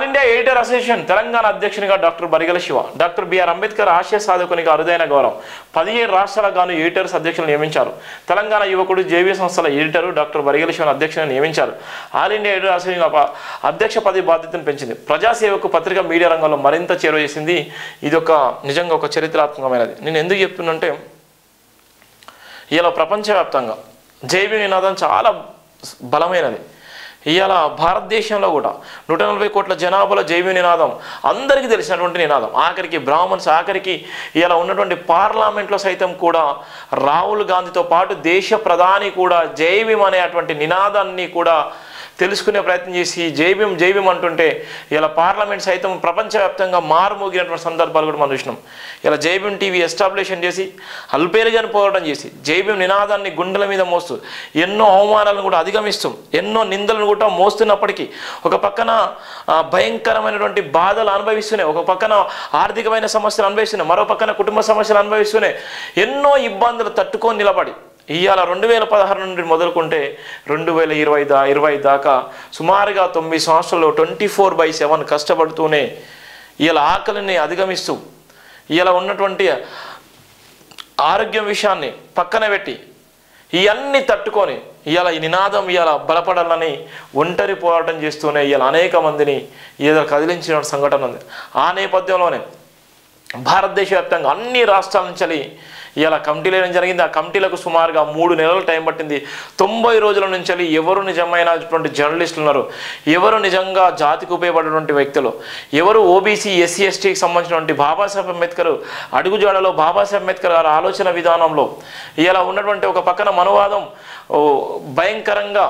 India editor association Telangana అధ్యక్షునిగా doctor Barigela Shiva. Doctor BR Ambedkar ఆశయ సాధకునిగా అరుదైన గౌరవం. 17 రాష్ట్రాలకు గాను ఎడిటర్స్ అధ్యక్షులు నియమించారు. తెలంగాణ యువకుడు జేవీ సంస్థల ఎడిటరు డాక్టర్ బరిగెల శివను అధ్యక్షుని నియమించారు. ఆల్ ఇండియా ఎడిటర్ అసోసియేషన్ అధ్యక్ష పదవి బాధ్యతను పెంచింది. ప్రజాసేవకు పత్రిక మీడియా రంగంలో మరింత చేరువ చేసింది. ఇది నిజంగా ఒక చరిత్రాత్మకమైనది. నేను ఎందుకు చెప్తున్నంటే ఇలా ప్రపంచవ్యాప్తంగా జేబీ నినాదం చాలా బలమైనది. ఇవాళ భారతదేశంలో కూడా 140 కోట్ల జనాభాలో జైవీ నినాదం అందరికీ తెలిసినటువంటి నినాదం. ఆఖరికి బ్రాహ్మణ్స్, ఆఖరికి ఇలా ఉన్నటువంటి పార్లమెంట్లో సైతం కూడా రాహుల్ గాంధీతో పాటు దేశ ప్రధాని కూడా జైవీం అనేటువంటి నినాదాన్ని కూడా తెలుసుకునే ప్రయత్నం చేసి జైభీం జైభీం అంటుంటే ఇలా పార్లమెంట్ సైతం ప్రపంచవ్యాప్తంగా మారుమోగినటువంటి సందర్భాలు కూడా మనం చూసినాం. ఇలా జైభీం టీవీ ఎస్టాబ్లిషన్ చేసి అల్పేరుగాని పోరాటం చేసి జైభీం నినాదాన్ని గుండెల మీద మోస్తూ ఎన్నో అవమానాలను కూడా అధిగమిస్తూ ఎన్నో నిందలను కూడా మోస్తున్నప్పటికీ ఒక పక్కన భయంకరమైనటువంటి బాధలు అనుభవిస్తూనే, ఒక పక్కన ఆర్థికమైన సమస్యలు అనుభవిస్తూనే, మరో పక్కన కుటుంబ సమస్యలు అనుభవిస్తూనే ఎన్నో ఇబ్బందులు తట్టుకొని నిలబడి ఇవాళ 2016 నుండి మొదలుకుంటే 2020 దాకా సుమారుగా 9 సంవత్సరాల్లో 24/7 కష్టపడుతూనే ఇలా ఆకలిని అధిగమిస్తూ ఇలా ఉన్నటువంటి ఆరోగ్యం విషయాన్ని పక్కన పెట్టి ఇవన్నీ తట్టుకొని ఇవాళ ఈ నినాదం ఇవాళ బలపడాలని ఒంటరి పోరాటం చేస్తూనే ఇవాళ అనేక మందిని ఏదో కదిలించిన సంఘటన ఉంది. ఆ నేపథ్యంలోనే భారతదేశ వ్యాప్తంగా అన్ని రాష్ట్రాల నుంచి ఇలా కమిటీలు వేయడం జరిగింది. ఆ కమిటీలకు సుమారుగా 3 నెలల టైం పట్టింది. 90 రోజుల నుంచి ఎవరు నిజమైనటువంటి జర్నలిస్టులు ఉన్నారు, ఎవరు నిజంగా జాతికి ఉపయోగపడేటువంటి వ్యక్తులు, ఎవరు ఓబీసీ ఎస్సీ ఎస్టీకి సంబంధించినటువంటి బాబాసాహెబ్ అంబేద్కర్ అడుగుజాడలో బాబాసాహెబ్ అంబేద్కర్ గారి ఆలోచన విధానంలో ఇలా ఉన్నటువంటి ఒక పక్కన మనోవాదం భయంకరంగా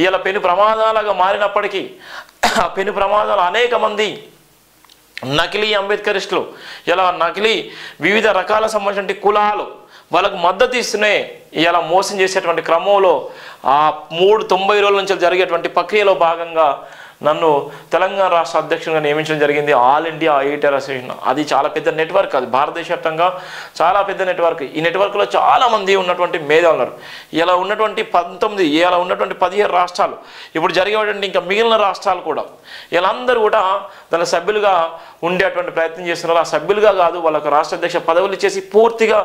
ఇలా పెను ప్రమాదాలుగా మారినప్పటికీ ఆ పెను ప్రమాదాలు అనేక మంది నకిలీ అంబేద్కరిస్టులు ఇలా నకిలీ వివిధ రకాల సంబంధించిన కులాలు వాళ్ళకు మద్దతు ఇస్తూనే ఇలా మోసం చేసేటువంటి క్రమంలో ఆ 90 రోజుల నుంచి జరిగేటువంటి ప్రక్రియలో భాగంగా నన్ను తెలంగాణ రాష్ట్ర అధ్యక్షునిగా నియమించడం జరిగింది. All India editor association. అది చాలా పెద్ద నెట్వర్క్, అది భారతదేశ వ్యాప్తంగా చాలా పెద్ద నెట్వర్క్. ఈ నెట్వర్క్లో చాలామంది ఉన్నటువంటి మేధావులు ఉన్నారు. ఇలా ఉన్నటువంటి 17 రాష్ట్రాలు, ఇప్పుడు జరిగేటువంటి ఇంకా మిగిలిన రాష్ట్రాలు కూడా వీళ్ళందరూ కూడా దాని సభ్యులుగా ఉండేటువంటి ప్రయత్నం చేస్తున్నారు. ఆ సభ్యులుగా కాదు, వాళ్ళకు రాష్ట్ర అధ్యక్ష పదవులు ఇచ్చేసి పూర్తిగా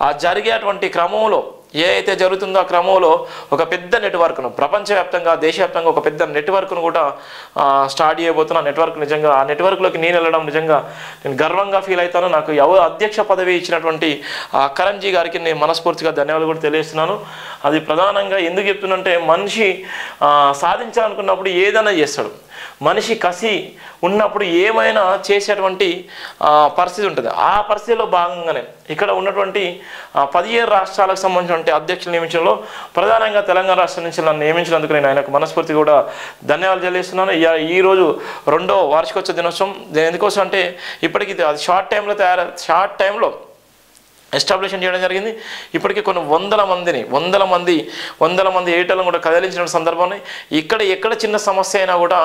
ఆ జరిగేటువంటి క్రమంలో ఏదైతే జరుగుతుందో ఆ క్రమంలో ఒక పెద్ద నెట్వర్క్ను ప్రపంచవ్యాప్తంగా దేశవ్యాప్తంగా ఒక పెద్ద నెట్వర్క్ను కూడా స్టార్ట్ చేయబోతున్నా. నెట్వర్క్ నిజంగా ఆ నెట్వర్క్లోకి నేను వెళ్ళడం నిజంగా నేను గర్వంగా ఫీల్ అవుతాను. నాకు అధ్యక్ష పదవి ఇచ్చినటువంటి కరణ్జీ గారికి నేను మనస్ఫూర్తిగా ధన్యవాదాలు కూడా తెలియజేస్తున్నాను. అది ప్రధానంగా ఎందుకు చెప్తున్నంటే మనిషి సాధించాలనుకున్నప్పుడు ఏదైనా చేస్తాడు. మనిషి కసి ఉన్నప్పుడు ఏమైనా చేసేటువంటి పరిస్థితి ఉంటుంది. ఆ పరిస్థితిలో భాగంగానే ఇక్కడ ఉన్నటువంటి 17 రాష్ట్రాలకు సంబంధించినటువంటి అధ్యక్షులు నియమించడంలో ప్రధానంగా తెలంగాణ రాష్ట్రం నుంచి నన్ను నియమించినందుకు నేను ఆయనకు మనస్ఫూర్తి కూడా ధన్యవాదాలు తెలియజేస్తున్నాను. ఈరోజు 2వ వార్షికోత్సవ దినోత్సవం. ఎందుకోసం అంటే ఇప్పటికీ అది షార్ట్ టైంలో ఎస్టాబ్లిషన్ చేయడం జరిగింది. ఇప్పటికీ కొన్ని వందల మంది ఎడిటర్లను కూడా కదిలించిన సందర్భంలో ఎక్కడ చిన్న సమస్య అయినా కూడా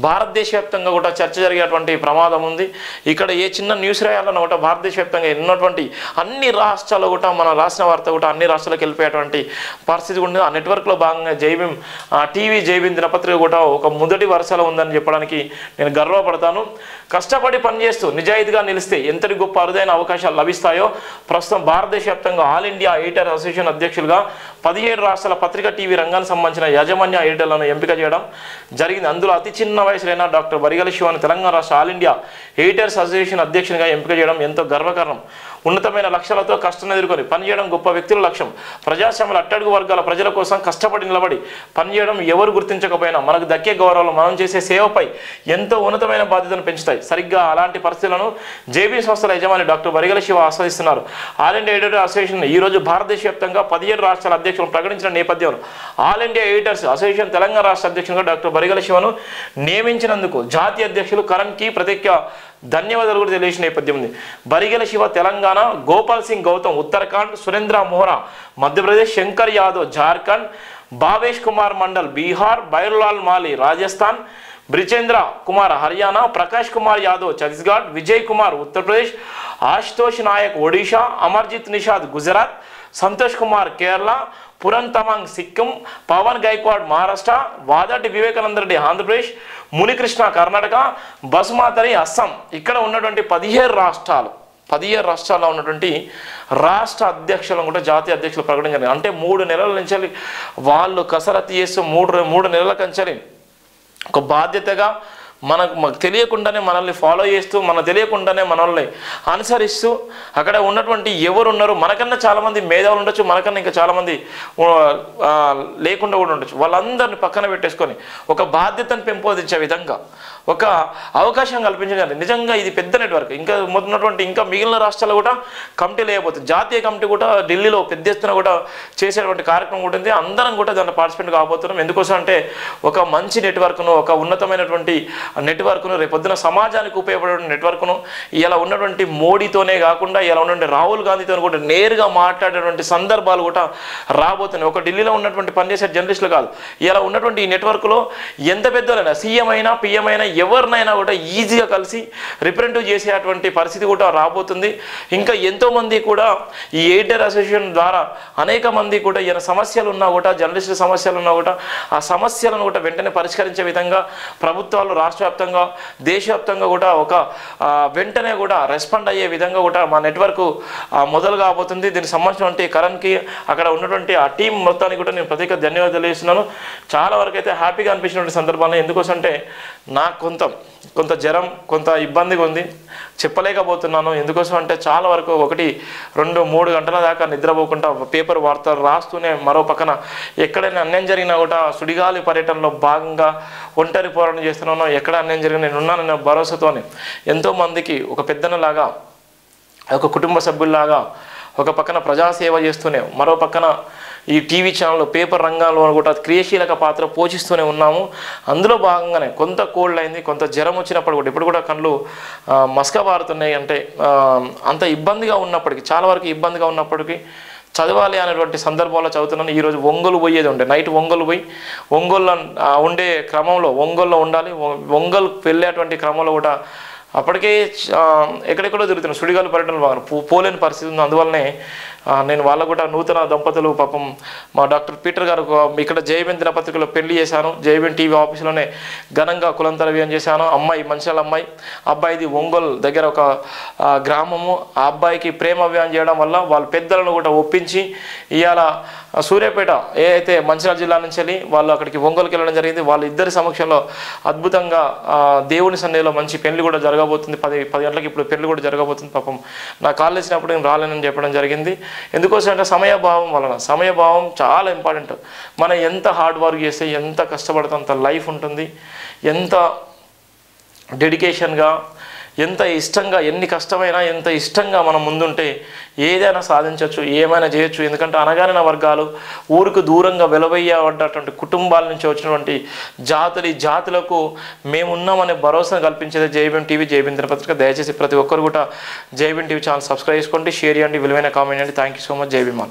భారతదేశ వ్యాప్తంగా కూడా చర్చ జరిగేటువంటి ప్రమాదం ఉంది. ఇక్కడ ఏ చిన్న న్యూస్ రాయాలన్నా కూడా భారతదేశ వ్యాప్తంగా ఉన్నటువంటి అన్ని రాష్ట్రాల్లో కూడా మన రాసిన వార్త కూడా అన్ని రాష్ట్రాలకు వెళ్ళిపోయేటువంటి పరిస్థితి ఉంది. ఆ నెట్వర్క్లో భాగంగా జైభీం టీవీ జైభీం దినపత్రిక కూడా ఒక మొదటి వరుసలో ఉందని చెప్పడానికి నేను గర్వపడతాను. కష్టపడి పనిచేస్తూ నిజాయితీగా నిలిస్తే ఎంతటి గొప్ప అరుదైన అవకాశాలు లభిస్తాయో ప్రస్తుతం భారతదేశ వ్యాప్తంగా ఆల్ ఇండియా ఎడిటర్ అసోసియేషన్ అధ్యక్షులుగా 17 రాష్ట్రాల పత్రికా టీవీ రంగానికి సంబంధించిన యాజమాన్య ఎడిటర్లను ఎంపిక చేయడం జరిగింది. అందులో అతి చిన్న వయసులైన డాక్టర్ బరిగెల శివను తెలంగాణ రాష్ట్ర ఆల్ ఇండియా ఎడిటర్స్ అసోసియేషన్ అధ్యక్షునిగా ఎంపిక చేయడం ఎంతో గర్వకారణం. ఉన్నతమైన లక్ష్యాలతో కష్టం ఎదుర్కొని పనిచేయడం గొప్ప వ్యక్తుల లక్ష్యం. ప్రజాస్వామ్య అట్టడుగు వర్గాల ప్రజల కోసం కష్టపడి నిలబడి పనిచేయడం ఎవరు గుర్తించకపోయినా మనకు దక్కే గౌరవాలు మనం చేసే సేవపై ఎంతో ఉన్నతమైన బాధ్యతను పెంచుతాయి. సరిగ్గా అలాంటి పరిస్థితులను జేబీ సంస్థల యజమాని డాక్టర్ బరిగెల శివ ఆస్వాదిస్తున్నారు. ఆల్ ఇండియా ఎడిటర్ అసోసియేషన్ ఈరోజు భారతదేశ వ్యాప్తంగా 17 రాష్ట్రాల అధ్యక్షులను ప్రకటించిన నేపథ్యంలో all India editors association Telangana రాష్ట్ర అధ్యక్షునిగా డాక్టర్ బరిగెల శివను నియమించినందుకు జాతీయ అధ్యక్షులు కరణ్కి ప్రత్యేక ధన్యవాదాలు కూడా తెలియజేసిన నేపథ్యం ఉంది. బరిగెల శివ తెలంగాణ, గోపాల్ సింగ్ గౌతమ్ ఉత్తరాఖండ్, సురేంద్ర మోహరా మధ్యప్రదేశ్, శంకర్ యాదవ్ జార్ఖండ్, భావేష్ కుమార్ మండల్ బీహార్, బైరులాల్ మాలి రాజస్థాన్, బ్రిజేంద్ర కుమార్ హర్యానా, ప్రకాష్ కుమార్ యాదవ్ ఛత్తీస్గఢ్, విజయ్ కుమార్ ఉత్తరప్రదేశ్, ఆశుతోష్ నాయక్ ఒడిషా, అమర్జిత్ నిషాద్ గుజరాత్, సంతోష్ కుమార్ కేరళ, పురన్ తమాంగ్ సిక్కిం, పవన్ గైక్వాడ్ మహారాష్ట్ర, వాదాటి వివేకానంద రెడ్డి ఆంధ్రప్రదేశ్, మునికృష్ణ కర్ణాటక, బసుమాతరి అస్సాం. ఇక్కడ ఉన్నటువంటి 17 రాష్ట్రాల్లో ఉన్నటువంటి రాష్ట్ర అధ్యక్షులను కూడా జాతీయ అధ్యక్షులు ప్రకటన జరిగింది. అంటే 3 నెలల నుంచి వాళ్ళు కసరత్తు చేస్తూ 3 నెలల కంచెలి ఒక బాధ్యతగా మనకు తెలియకుండానే మనల్ని ఫాలో చేస్తూ, మనకు తెలియకుండానే మనల్ని అనుసరిస్తూ అక్కడ ఉన్నటువంటి ఎవరున్నారు, మనకన్నా చాలామంది మేధావులు ఉండొచ్చు, మనకన్నా ఇంకా చాలామంది లేకుండా కూడా ఉండొచ్చు. వాళ్ళందరినీ పక్కన పెట్టేసుకొని ఒక బాధ్యతను పెంపొందించే విధంగా ఒక అవకాశం కల్పించగలరు. నిజంగా ఇది పెద్ద నెట్వర్క్. ఇంకా ఉన్నటువంటి ఇంకా మిగిలిన రాష్ట్రాలు కూడా కమిటీ లేకపోతుంది. జాతీయ కమిటీ కూడా ఢిల్లీలో పెద్ద ఎత్తున కూడా చేసేటువంటి కార్యక్రమం కూడా ఉంది. అందరం కూడా దాంట్లో పార్టిసిపేట్ కాబోతున్నాం. ఎందుకోసం అంటే ఒక మంచి నెట్వర్క్ను, ఒక ఉన్నతమైనటువంటి నెట్వర్క్ను, రేపొద్దున సమాజానికి ఉపయోగపడే నెట్వర్క్ను ఇలా ఉన్నటువంటి మోడీతోనే కాకుండా ఇలా ఉన్నటువంటి రాహుల్ గాంధీతో కూడా నేరుగా మాట్లాడేటువంటి సందర్భాలు కూడా రాబోతున్నాయి. ఒక ఢిల్లీలో ఉన్నటువంటి పనిచేసే జర్నలిస్టులు కాదు, ఇలా ఉన్నటువంటి ఈ నెట్వర్క్లో ఎంత పెద్దలైనా సీఎం అయినా పిఎం అయినా ఎవరినైనా కూడా ఈజీగా కలిసి రిప్రజెంట్ చేసేటువంటి పరిస్థితి కూడా రాబోతుంది. ఇంకా ఎంతోమంది కూడా ఈ ఎడిటర్ అసోసియేషన్ ద్వారా అనేక మంది కూడా ఏమైనా సమస్యలు ఉన్నా కూడా, జర్నలిస్టుల సమస్యలు ఉన్నా కూడా ఆ సమస్యలను కూడా వెంటనే పరిష్కరించే విధంగా ప్రభుత్వాలు రాష్ట్ర వ్యాప్తంగా దేశవ్యాప్తంగా కూడా ఒక వెంటనే కూడా రెస్పాండ్ అయ్యే విధంగా కూడా మా నెట్వర్క్ మొదలు కాబోతుంది. దీనికి సంబంధించినటువంటి కరణ్కి అక్కడ ఉన్నటువంటి ఆ టీం మొత్తానికి కూడా నేను ప్రత్యేక ధన్యవాదాలు తెలియజేస్తున్నాను. చాలా వరకు అయితే హ్యాపీగా అనిపించినటువంటి సందర్భాల్లో, ఎందుకోసం అంటే నాకు కొంత జ్వరం, కొంత ఇబ్బందిగా ఉంది, చెప్పలేకపోతున్నాను. ఎందుకోసం అంటే చాలా వరకు 1, 2, 3 గంటల దాకా నిద్రపోకుండా పేపర్ వార్తలు రాస్తూనే మరో పక్కన ఎక్కడైనా అన్యాయం జరిగినా కూడా సుడిగాలి పర్యటనలో భాగంగా ఒంటరి పోరాటం చేస్తున్నాను. ఎక్కడ అన్యాయం జరిగినా నేను ఉన్నానన్న భరోసాతోనే ఎంతోమందికి ఒక పెద్దనలాగా, ఒక కుటుంబ సభ్యుల్లాగా ఒక పక్కన ప్రజాసేవ చేస్తూనే మరో పక్కన ఈ టీవీ ఛానల్ పేపర్ రంగాల్లో కూడా క్రియాశీలక పాత్ర పోషిస్తూనే ఉన్నాము. అందులో భాగంగానే కొంత కోల్డ్ అయింది, కొంత జ్వరం వచ్చినప్పుడు కూడా ఇప్పుడు కూడా కళ్ళు మసకబారుతున్నాయి. అంటే అంత ఇబ్బందిగా ఉన్నప్పటికీ, చాలా వరకు ఇబ్బందిగా ఉన్నప్పటికీ చదవాలి అనేటువంటి సందర్భంలో చదువుతున్నాను. ఈరోజు ఒంగోలు పోయేది ఉండే, నైట్ ఒంగోలు పోయి ఒంగోలులో ఉండే క్రమంలో ఒంగోలులో ఉండాలి. ఒంగోలుకు వెళ్ళేటువంటి క్రమంలో కూడా అప్పటికే ఎక్కడెక్కడో తిరుగుతున్నాను. సుడిగాలి పర్యటనలు బాగా పోలేని పరిస్థితి ఉంది. అందువల్లనే నేను వాళ్ళకు కూడా నూతన దంపతులు పాపం మా డాక్టర్ పీటర్ గారు ఇక్కడ జయబెన్ దినపత్రికలో పెళ్లి చేశాను. జయబెన్ టీవీ ఆఫీసులోనే ఘనంగా కులంతరవ్యం చేశాను. అమ్మాయి మంచిర్యాల అమ్మాయి, అబ్బాయిది ఒంగోలు దగ్గర ఒక గ్రామము. ఆ అబ్బాయికి ప్రేమ వివాహం చేయడం వల్ల వాళ్ళ పెద్దలను కూడా ఒప్పించి ఇవాళ సూర్యాపేట ఏదైతే మంచిర్యాల జిల్లా నుంచి వెళ్ళి వాళ్ళు అక్కడికి ఒంగోలుకి వెళ్ళడం జరిగింది. వాళ్ళ ఇద్దరి సమక్షంలో అద్భుతంగా దేవుని సన్నిధిలో మంచి పెళ్లి కూడా జరగబోతుంది. 10 గంటలకు ఇప్పుడు పెళ్లి కూడా జరగబోతుంది. పాపం నా కాల్ చేసినప్పుడు నేను రాలేనని చెప్పడం జరిగింది. ఎందుకోసం అంటే సమయభావం వలన. సమయభావం చాలా ఇంపార్టెంట్. మనం ఎంత హార్డ్ వర్క్ చేస్తే, ఎంత కష్టపడితే అంత లైఫ్ ఉంటుంది. ఎంత డెడికేషన్గా, ఎంత ఇష్టంగా, ఎన్ని కష్టమైనా ఎంత ఇష్టంగా మనం ముందుంటే ఏదైనా సాధించవచ్చు, ఏమైనా చేయొచ్చు. ఎందుకంటే అనగారిన వర్గాలు, ఊరికి దూరంగా వెలవయ్యేటువంటి కుటుంబాల నుంచి వచ్చినటువంటి జాతులకు మేమున్నామనే భరోసా కల్పించేది జయబెన్ టీవీ, జయబెన్ దినపత్రిక. దయచేసి ప్రతి ఒక్కరు కూడా జయబెన్ టీవీ ఛానల్ సబ్స్క్రైబ్ చేసుకోండి, షేర్ చేయండి, విలువైన కామెంట్ చేయండి. Thank you so much. జై భీమ్.